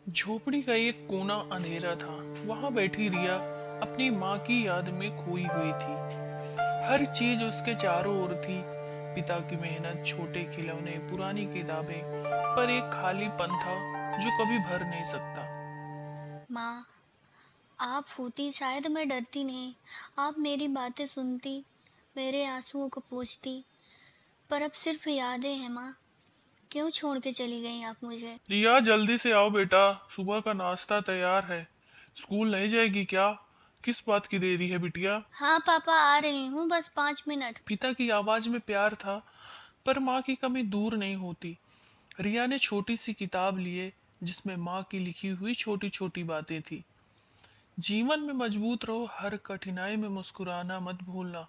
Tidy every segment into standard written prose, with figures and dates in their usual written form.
झोपड़ी का एक कोना अंधेरा था। वहां बैठी रिया अपनी माँ की याद में खोई हुई थी। हर चीज उसके चारों ओर थी। पिता की मेहनत, छोटे खिलौने, पुरानी किताबें, पर एक खालीपन था जो कभी भर नहीं सकता। माँ, आप होती शायद मैं डरती नहीं। आप मेरी बातें सुनती, मेरे आंसुओं को पोंछती। पर अब सिर्फ यादें हैं माँ। क्यों छोड़ के चली गई आप मुझे? रिया, जल्दी से आओ बेटा, सुबह का नाश्ता तैयार है। स्कूल नहीं जाएगी क्या? किस बात की देरी है बिटिया? हाँ पापा, आ रही हूँ, बस 5 मिनट। पिता की आवाज में प्यार था, पर माँ की कमी दूर नहीं होती। रिया ने छोटी सी किताब लिए जिसमें माँ की लिखी हुई छोटी छोटी बातें थी। जीवन में मजबूत रहो, हर कठिनाई में मुस्कुराना मत भूलना।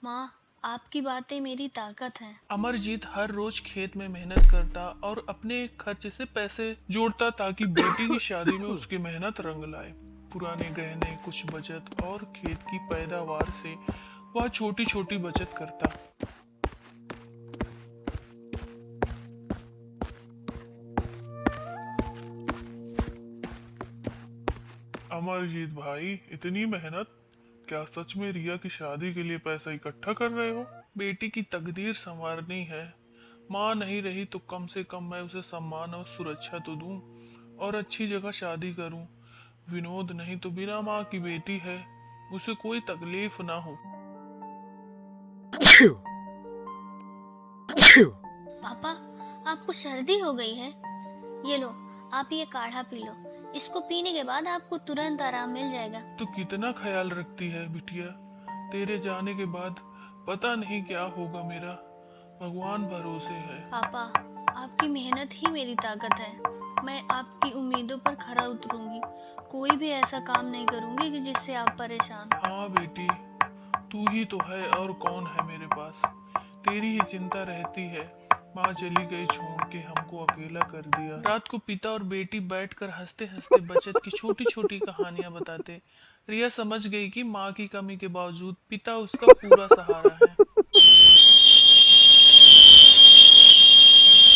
माँ, आपकी बातें मेरी ताकत हैं। अमरजीत हर रोज खेत में मेहनत करता और अपने खर्च से पैसे जोड़ता ताकि बेटी की शादी में उसकी मेहनत रंग लाए। पुराने गहने, कुछ बचत और खेत की पैदावार से वह छोटी छोटी बचत करता। अमरजीत भाई, इतनी मेहनत! क्या सच में रिया की शादी के लिए पैसा इकट्ठा कर रहे हो? बेटी की तकदीर संवारनी है। माँ नहीं रही तो कम से कम मैं उसे सम्मान और सुरक्षा तो दूं, और अच्छी जगह शादी करूं। विनोद नहीं तो बिना माँ की बेटी है, उसे कोई तकलीफ ना हो। पापा, आपको सर्दी हो गई है? ये लो, आप ये काढ़ा पी लो। इसको पीने के बाद आपको तुरंत आराम मिल जाएगा। तो कितना ख्याल रखती है बिटिया। तेरे जाने के बाद पता नहीं क्या होगा मेरा। भगवान भरोसे है। पापा, आपकी मेहनत ही मेरी ताकत है। मैं आपकी उम्मीदों पर खरा उतरूंगी। कोई भी ऐसा काम नहीं करूंगी कि जिससे आप परेशान हो। हाँ बेटी, तू ही तो है और कौन है मेरे पास। तेरी ही चिंता रहती है। माँ चली गई, छोड़ के हमको अकेला कर दिया। रात को पिता और बेटी बैठकर हंसते हंसते बचत की छोटी छोटी कहानियां बताते। रिया समझ गई कि माँ की कमी के बावजूद पिता उसका पूरा सहारा है।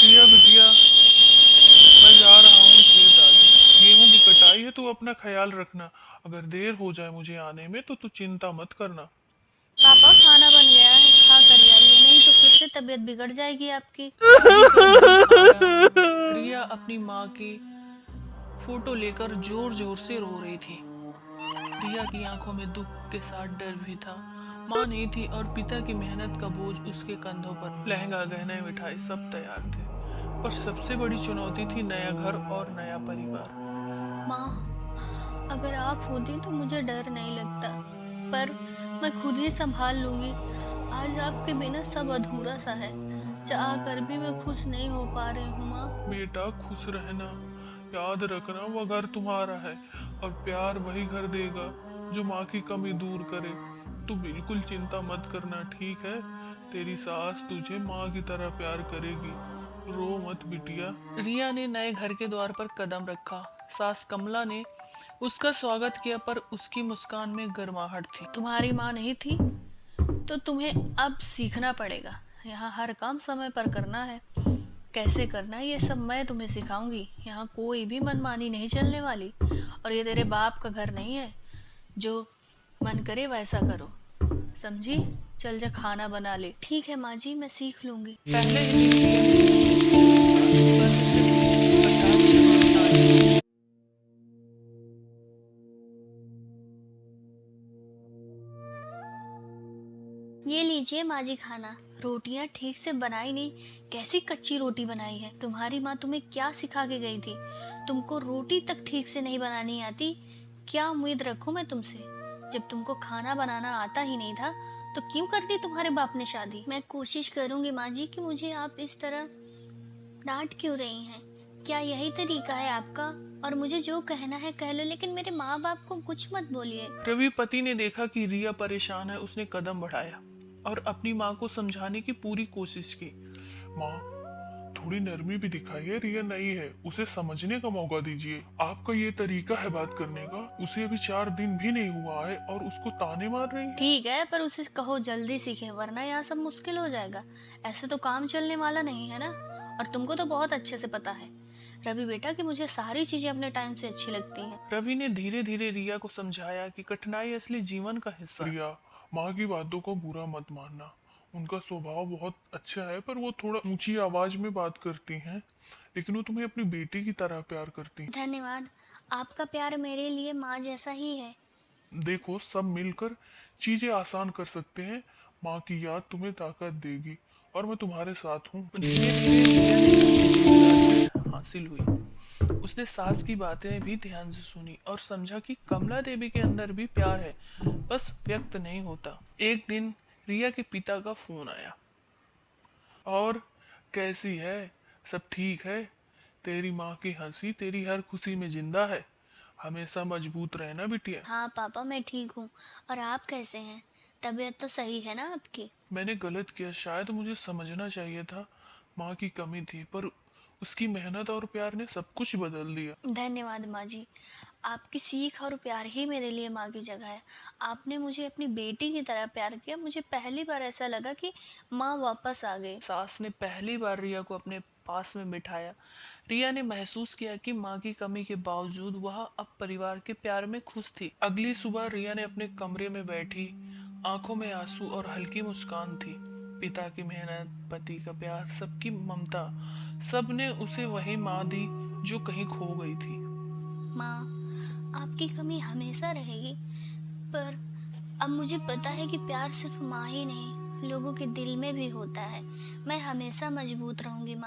रिया बिटिया, मैं जा रहा हूँ खेत आज। गेहूं की कटाई है, तू अपना ख्याल रखना। अगर देर हो जाए मुझे आने में तो तू चिंता मत करना। पापा, खाना बन गया है, खा कर जाइए, नहीं तो फिर से तबीयत बिगड़ जाएगी आपकी। अभी तो नहीं खाया। रिया अपनी माँ की फोटो लेकर जोर जोर से रो रही थी। रिया की आंखों में दुख के साथ डर भी था। माँ नहीं थी और पिता की मेहनत का बोझ उसके कंधों पर। लहंगा, गहने, मिठाई सब तैयार थे, पर सबसे बड़ी चुनौती थी नया घर और नया परिवार। माँ, अगर आप होती तो मुझे डर नहीं लगता, पर मैं खुद ही संभाल लूंगी। आज आपके बिना सब अधूरा सा है। चाह कर भी मैं खुश नहीं हो पा रही हूँ माँ। बेटा, खुश रहना। याद रखना, वह घर तुम्हारा है और प्यार वही घर देगा जो माँ की कमी दूर करे। तू बिल्कुल चिंता मत करना, ठीक है? तेरी सास तुझे माँ की तरह प्यार करेगी। रो मत बिटिया। रिया ने नए घर के द्वार पर कदम रखा। सास कमला ने उसका स्वागत किया, पर उसकी मुस्कान में गर्माहट थी। तुम्हारी माँ नहीं थी तो तुम्हें अब सीखना पड़ेगा। यहाँ हर काम समय पर करना है। कैसे करना है ये सब मैं तुम्हें सिखाऊंगी। यहाँ कोई भी मनमानी नहीं चलने वाली। और ये तेरे बाप का घर नहीं है, जो मन करे वैसा करो। समझी? चल जा, खाना बना ले। ठीक है माँ जी, मैं सीख लूंगी। पहले ही बस सिर्फ ये लीजिए माँ जी खाना। रोटियां ठीक से बनाई नहीं, कैसी कच्ची रोटी बनाई है। तुम्हारी माँ तुम्हें क्या सिखा के गई थी? तुमको रोटी तक ठीक से नहीं बनानी आती। क्या उम्मीद रखूं मैं तुमसे? जब तुमको खाना बनाना आता ही नहीं था तो क्यों कर दी तुम्हारे बाप ने शादी? मैं कोशिश करूंगी माँ जी कि मुझे आप इस तरह डांट क्यों रही हैं? क्या यही तरीका है आपका? और मुझे जो कहना है कह लो, लेकिन मेरे माँ बाप को कुछ मत बोलिए। रवि पति ने देखा कि रिया परेशान है। उसने कदम बढ़ाया और अपनी माँ को समझाने की पूरी कोशिश की। माँ, थोड़ी नरमी भी दिखाइए। रिया नई है, उसे समझने का मौका दीजिए। आपका ये तरीका है बात करने का? उसे अभी 4 दिन भी नहीं हुआ है और उसको ताने मार रही है। ठीक है, पर उसे कहो जल्दी सीखे, वरना यहाँ सब मुश्किल हो जाएगा। ऐसे तो काम चलने वाला नहीं है ना। और तुमको तो बहुत अच्छे से पता है, रवि बेटा कि मुझे सारी चीजें अपने टाइम से अच्छी लगती हैं। रवि ने धीरे धीरे रिया को समझाया कि कठिनाई असली जीवन का हिस्सा है। रिया, माँ की बातों को बुरा मत मानना। उनका स्वभाव बहुत अच्छा है, पर वो थोड़ा ऊंची आवाज में बात करती हैं, लेकिन वो तुम्हें अपनी बेटी की तरह प्यार करती हैं। धन्यवाद। आपका प्यार मेरे लिए माँ जैसा ही है। देखो, सब मिलकर चीजें आसान कर सकते हैं। माँ की याद तुम्हें ताकत देगी और मैं तुम्हारे साथ हूँ। धीरे धीरे रिया ने अपनी जिम्मेदारी हासिल हुई। उसने सास की बातें भी ध्यान से सुनी और समझा कि कमला देवी के अंदर भी प्यार है, बस व्यक्त नहीं होता। एक दिन रिया के पिता का फोन आया। और कैसी है? सब ठीक है? तेरी माँ की हंसी तेरी हर खुशी में जिंदा है। हमेशा मजबूत रहना बिटिया। हाँ पापा, मैं ठीक हूँ। और आप कैसे हैं? तबीयत तो सही है ना आपकी? मैंने गलत किया, शायद मुझे समझना चाहिए था। माँ की कमी थी, पर उसकी मेहनत और प्यार ने सब कुछ बदल दिया। धन्यवाद माँ जी। आपकी सीख और प्यार ही मेरे लिए माँ की जगह है। आपने मुझे अपनी बेटी की तरह प्यार किया। मुझे पहली बार ऐसा लगा कि माँ वापस आ गई। सास ने पहली बार रिया को अपने पास में बिठाया। रिया ने महसूस किया कि माँ की कमी के बावजूद वह अब परिवार के प्यार में खुश थी। अगली सुबह रिया ने अपने कमरे में बैठी, आंखों में आंसू और हल्की मुस्कान थी। पिता की मेहनत, पति का प्यार, सबकी ममता, सब ने उसे वही माँ दी जो कहीं खो गई थी। माँ, आपकी कमी हमेशा रहेगी, पर अब मुझे पता है कि प्यार सिर्फ माँ ही नहीं, लोगों के दिल में भी होता है। मैं हमेशा मजबूत रहूंगी माँ।